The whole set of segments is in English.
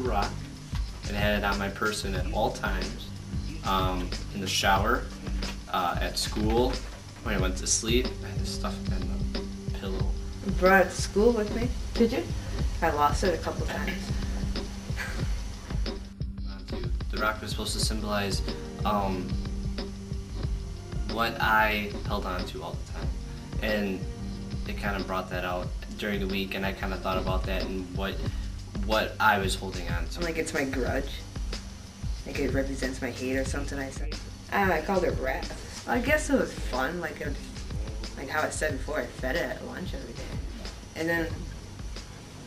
a rock and had it on my person at all times, in the shower, at school, when I went to sleep. I had this stuff in the pillow. You brought it to school with me? Did you? I lost it a couple times. The rock was supposed to symbolize what I held on to all the time, and it kind of brought that out during the week, and I kind of thought about that and what I was holding on to. Like it's my grudge. Like it represents my hate or something. I said. I don't know, I called it wrath. I guess it was fun. Like how I said before, I fed it at lunch every day, and then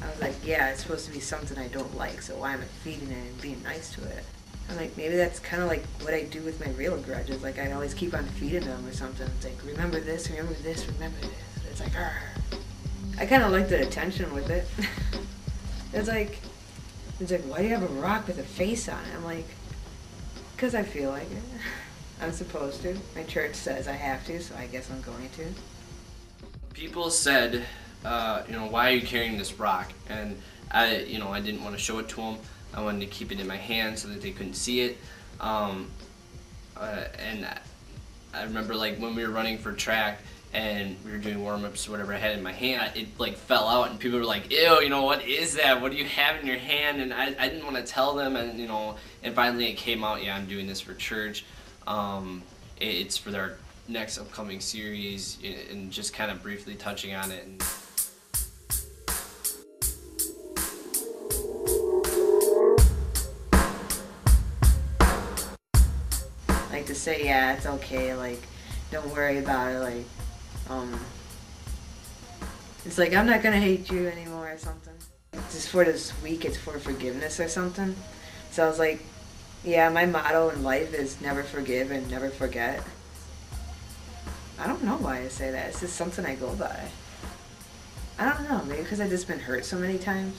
I was like, yeah, it's supposed to be something I don't like, so why am I feeding it and being nice to it? I'm like, maybe that's kind of like what I do with my real grudges. Like I always keep on feeding them or something. It's like, remember this, remember this, remember this. It's like, argh. I kind of like the attention with it. It's like, why do you have a rock with a face on it? I'm like, because I feel like it. I'm supposed to. My church says I have to, so I guess I'm going to. People said, why are you carrying this rock? And I didn't want to show it to them. I wanted to keep it in my hand so that they couldn't see it. And I remember like when we were running for track and we were doing warm-ups or whatever I had in my hand, it like fell out and people were like, ew, what is that? What do you have in your hand? And I didn't want to tell them, and and finally it came out, yeah, I'm doing this for church. It's for their next upcoming series, and just kind of briefly touching on it. Like to say, yeah, it's okay, like, don't worry about it, like, it's like, I'm not gonna hate you anymore or something. Just for this week, it's for forgiveness or something. So I was like, yeah, my motto in life is never forgive and never forget. I don't know why I say that, it's just something I go by. I don't know, maybe because I've just been hurt so many times.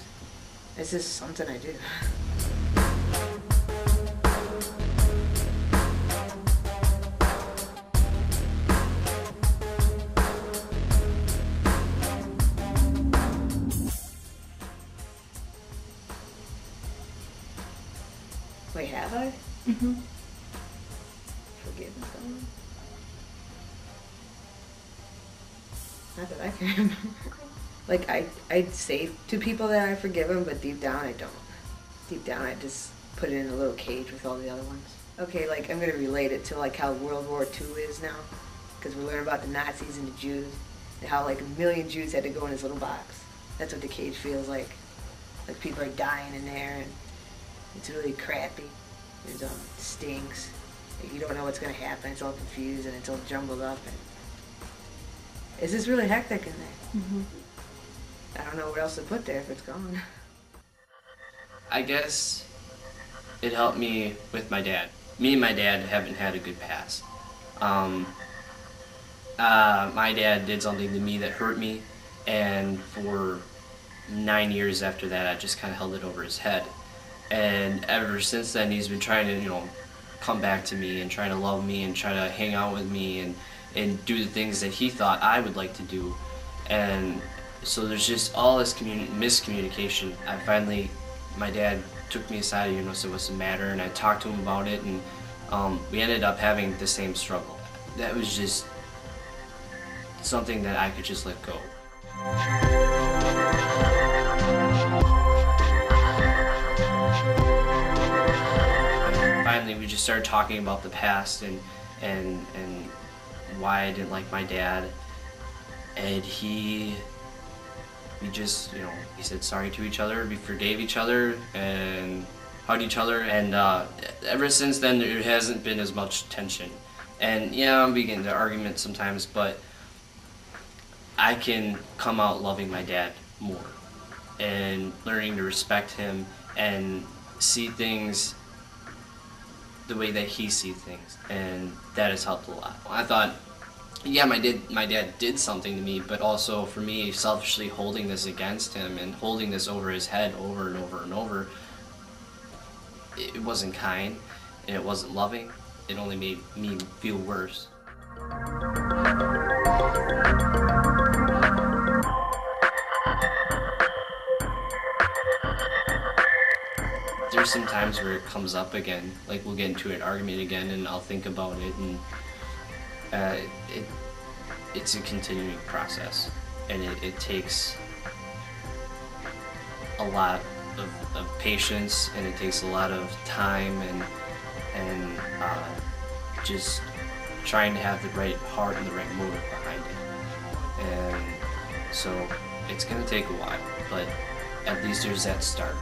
It's just something I do. Wait, have I? Mm-hmm. Forgiven someone? Not that I can remember. Like, I'd say to people that I forgive them, but deep down I don't. Deep down I just put it in a little cage with all the other ones. Okay, like, I'm gonna relate it to like how World War II is now. Because we learn about the Nazis and the Jews, and how like 1 million Jews had to go in this little box. That's what the cage feels like. Like people are dying in there, and it's really crappy. It stinks. You don't know what's gonna happen. It's all confused and it's all jumbled up. And it's just really hectic in there. Mm-hmm. I don't know what else to put there if it's gone. I guess it helped me with my dad. Me and my dad haven't had a good past. My dad did something to me that hurt me, and for 9 years after that, I just kind of held it over his head. And ever since then, he's been trying to, come back to me and trying to love me and try to hang out with me and do the things that he thought I would like to do. And so there's just all this miscommunication. My dad took me aside and said, what's the matter? And I talked to him about it, and we ended up having the same struggle. That was just something that I could just let go. Finally, we just started talking about the past and why I didn't like my dad, and we just, he said sorry to each other, we forgave each other, and hugged each other, and ever since then there hasn't been as much tension. And yeah, we get into arguments sometimes, but I can come out loving my dad more and learning to respect him and see things the way that he sees things, and that has helped a lot. I thought, yeah, my dad did something to me, but also for me, selfishly holding this against him and holding this over his head over and over and over, it wasn't kind, and it wasn't loving. It only made me feel worse. there's some times where it comes up again, like we'll get into an argument again, and I'll think about it, and it's a continuing process, and it takes a lot of patience, and it takes a lot of time, and just trying to have the right heart and the right motive behind it. And so it's gonna take a while, but at least there's that start.